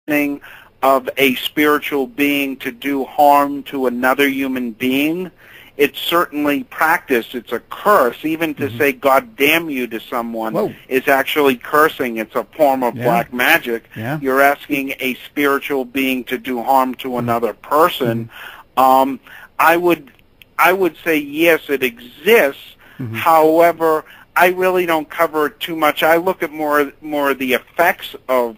thing of a spiritual being to do harm to another human being. It's certainly practiced. It's a curse. Even to say "God damn you" to someone is actually cursing. It's a form of black magic. You're asking a spiritual being to do harm to another person. I would say yes, it exists. However, I really don't cover it too much. I look at more of the effects of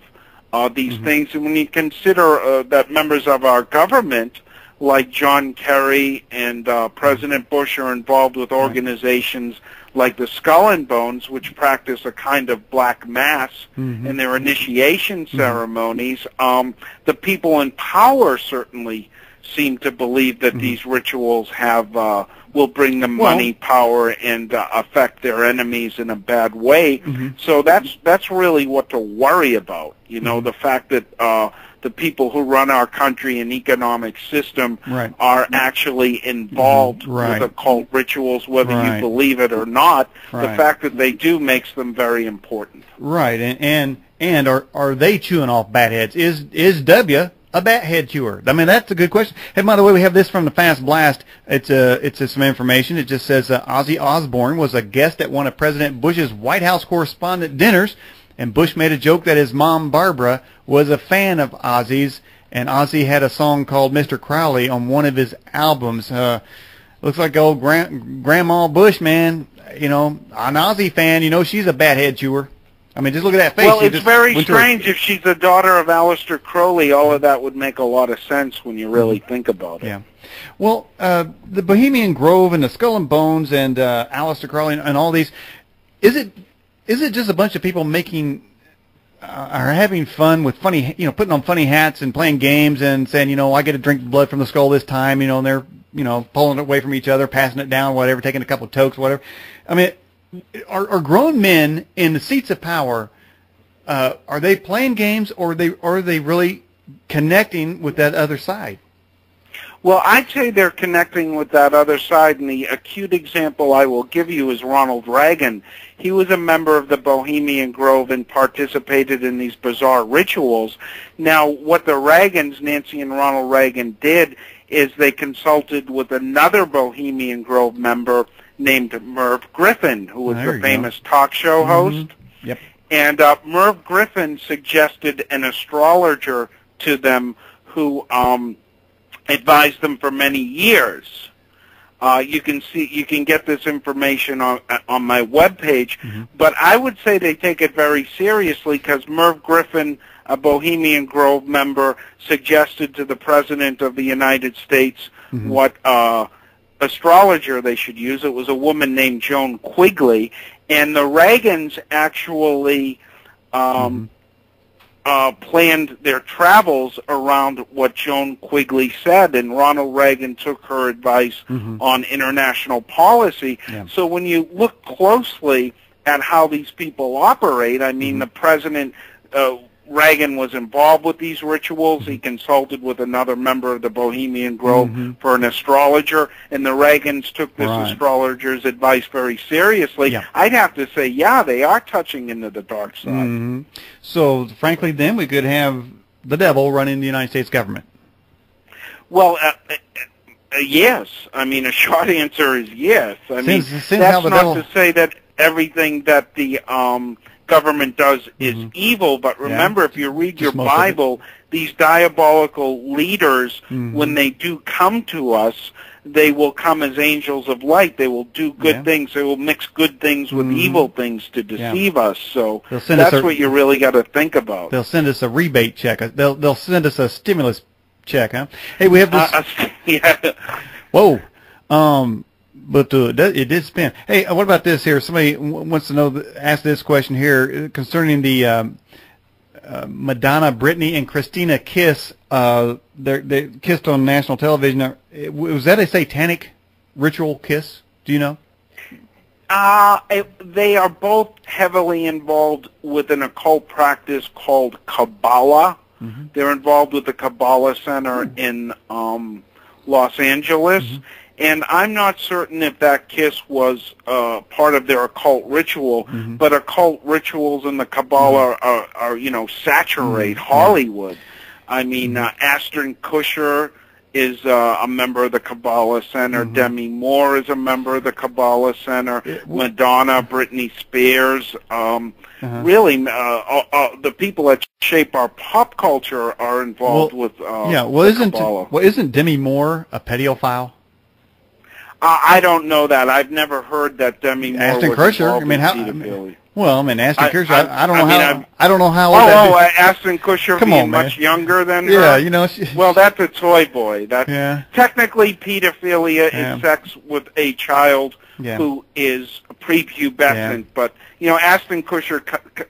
these things, and when you consider that members of our government, like John Kerry and President Bush, are involved with organizations like the Skull and Bones, which practice a kind of black mass in their initiation ceremonies. The people in power certainly seem to believe that these rituals have will bring them money, power, and affect their enemies in a bad way. So that's really what to worry about. You know, the fact that the people who run our country and economic system are actually involved with occult rituals, whether you believe it or not. The fact that they do makes them very important. Right, and are they chewing off bat heads? Is W a bat head chewer? I mean, that's a good question. Hey, by the way, we have this from the Fast Blast. It's some information. It just says Ozzy Osbourne was a guest at one of President Bush's White House correspondent dinners, and Bush made a joke that his mom, Barbara, was a fan of Ozzy's, and Ozzy had a song called Mr. Crowley on one of his albums. Looks like old Grandma Bush, man. You know, an Ozzy fan, you know, she's a bat head chewer. I mean, just look at that face. Well, it's very strange. If she's the daughter of Aleister Crowley, all of that would make a lot of sense when you really think about it. Yeah. Well, the Bohemian Grove and the Skull and Bones and Aleister Crowley and all these, is it just a bunch of people making are having fun with funny, you know, putting on funny hats and playing games and saying, you know, I get to drink blood from the skull this time, you know, and they're, you know, pulling it away from each other, passing it down, whatever, taking a couple of tokes, whatever. I mean, are grown men in the seats of power, are they playing games, or are they really connecting with that other side? Well, I'd say they're connecting with that other side, and the acute example I will give you is Ronald Reagan. He was a member of the Bohemian Grove and participated in these bizarre rituals. Now, what the Reagans, Nancy and Ronald Reagan, did is they consulted with another Bohemian Grove member named Merv Griffin, who was the famous talk show host. Yep. And Merv Griffin suggested an astrologer to them who advised them for many years. You can get this information on my webpage, but I would say they take it very seriously, because Merv Griffin, a Bohemian Grove member, suggested to the President of the United States what astrologer they should use. It was a woman named Joan Quigley, and the Reagans actually planned their travels around what Joan Quigley said, and Ronald Reagan took her advice on international policy. So when you look closely at how these people operate, I mean, the President, Reagan was involved with these rituals. He consulted with another member of the Bohemian Grove for an astrologer, and the Reagans took this astrologer's advice very seriously. I'd have to say, yeah, they are touching into the dark side. So, frankly, then we could have the devil running the United States government. Well, yes. I mean, a short answer is yes. I mean, that's not to say that everything that the government does is evil, but remember, if you read your Bible, these diabolical leaders, when they do come to us, they will come as angels of light. They will do good things. They will mix good things with evil things to deceive us. So that's what you really got to think about. They'll send us a rebate check. They'll send us a stimulus check, huh? Hey, we have this. Whoa. But it did spin. Hey, what about this here? Somebody wants to know, ask this question here concerning the Madonna, Britney, and Christina kiss. They kissed on national television. Was that a satanic ritual kiss? Do you know? They are both heavily involved with an occult practice called Kabbalah. They're involved with the Kabbalah Center in Los Angeles. And I'm not certain if that kiss was part of their occult ritual, but occult rituals in the Kabbalah are you know, saturate Hollywood. I mean, Ashton Kutcher is a member of the Kabbalah Center. Demi Moore is a member of the Kabbalah Center. Madonna, Britney Spears. Really, the people that shape our pop culture are involved with Kabbalah. Isn't Demi Moore a pedophile? I don't know that. I've never heard that Demi Moore Ashton was Kutcher. involved with pedophilia. Well, I mean, Ashton Kutcher. I don't know how. Ashton Kutcher being much younger than her. Yeah, you know. Well, that's a toy boy. That's technically pedophilia is sex with a child who is prepubescent, but you know, Ashton Kutcher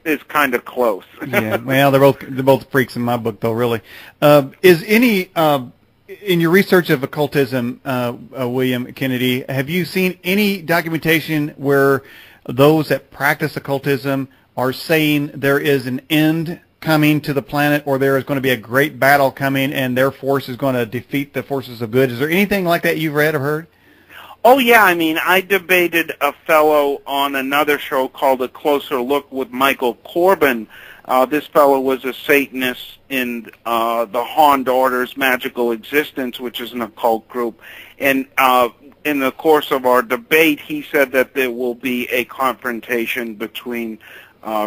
is kind of close. Well, they're both freaks in my book, though. Really, is any in your research of occultism, William Kennedy, have you seen any documentation where those that practice occultism are saying there is an end coming to the planet, or there is going to be a great battle coming and their force is going to defeat the forces of good? Is there anything like that you've read or heard? Oh, yeah. I mean, I debated a fellow on another show called A Closer Look with Michael Corbin. This fellow was a Satanist in the Hond Order's Magical Existence, which is an occult group. And in the course of our debate, he said that there will be a confrontation between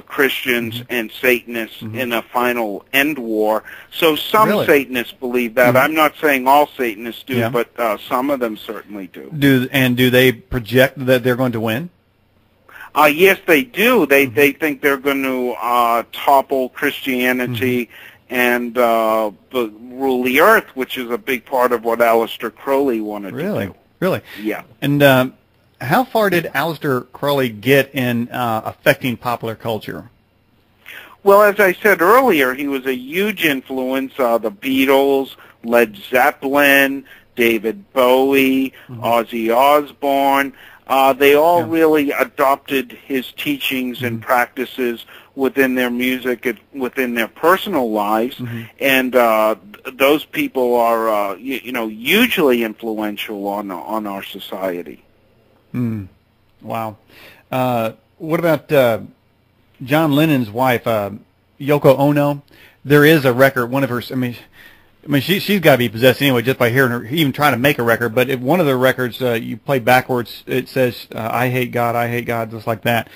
Christians and Satanists in a final end war. So some Satanists believe that. I'm not saying all Satanists do, but some of them certainly do. Do they project that they're going to win? Yes, they do. They think they're going to topple Christianity and rule the earth, which is a big part of what Aleister Crowley wanted to do. Really? Yeah. And how far did Aleister Crowley get in affecting popular culture? Well, as I said earlier, he was a huge influence. The Beatles, Led Zeppelin, David Bowie, Ozzy Osbourne. They all really adopted his teachings and practices within their music and within their personal lives, and those people are, hugely influential on our society. Wow. What about John Lennon's wife, Yoko Ono? There is a record. One of her. I mean, she's got to be possessed anyway, just by hearing her even trying to make a record. But if one of the records you play backwards, it says "I hate God," just like that.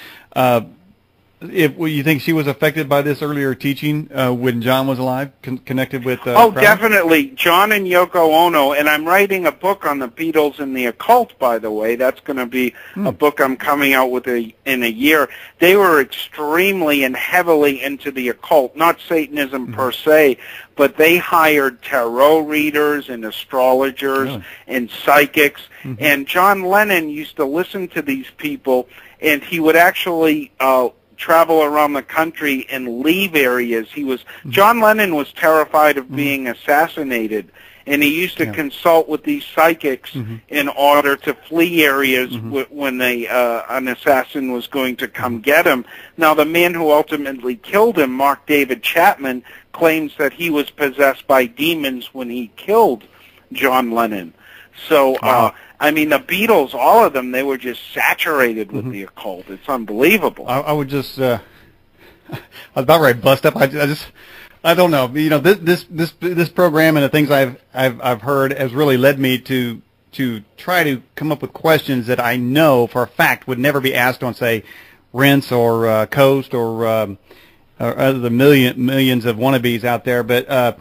If you think she was affected by this earlier teaching when John was alive, connected with? Definitely, John and Yoko Ono. And I'm writing a book on the Beatles and the occult. By the way, that's going to be a book I'm coming out with in a year. They were extremely and heavily into the occult, not Satanism per se, but they hired tarot readers and astrologers and psychics. And John Lennon used to listen to these people, and he would actually travel around the country and leave areas. John Lennon was terrified of being assassinated, and he used to consult with these psychics in order to flee areas when an assassin was going to come get him. Now, the man who ultimately killed him, Mark David Chapman, claims that he was possessed by demons when he killed John Lennon. So, I mean, the Beatles, all of them, they were just saturated with the occult. It's unbelievable. I would just, I was about ready to bust up. I don't know. You know, this program and the things I've heard has really led me to try to come up with questions that I know for a fact would never be asked on, say, Rinse or Coast or other millions of wannabes out there. But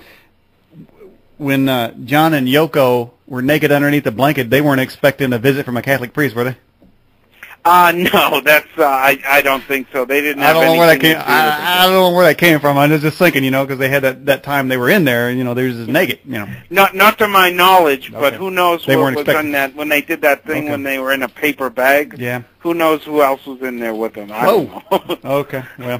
when John and Yoko were naked underneath the blanket, they weren't expecting a visit from a Catholic priest, were they? No, that's I don't think so. They didn't have anything to do with it. I don't know where that came from. I was just thinking, because they had that time they were in there, they were just naked, Not to my knowledge, but who knows what was on that when they did that thing when they were in a paper bag. Yeah. Who knows who else was in there with them? I don't know. Okay. Well.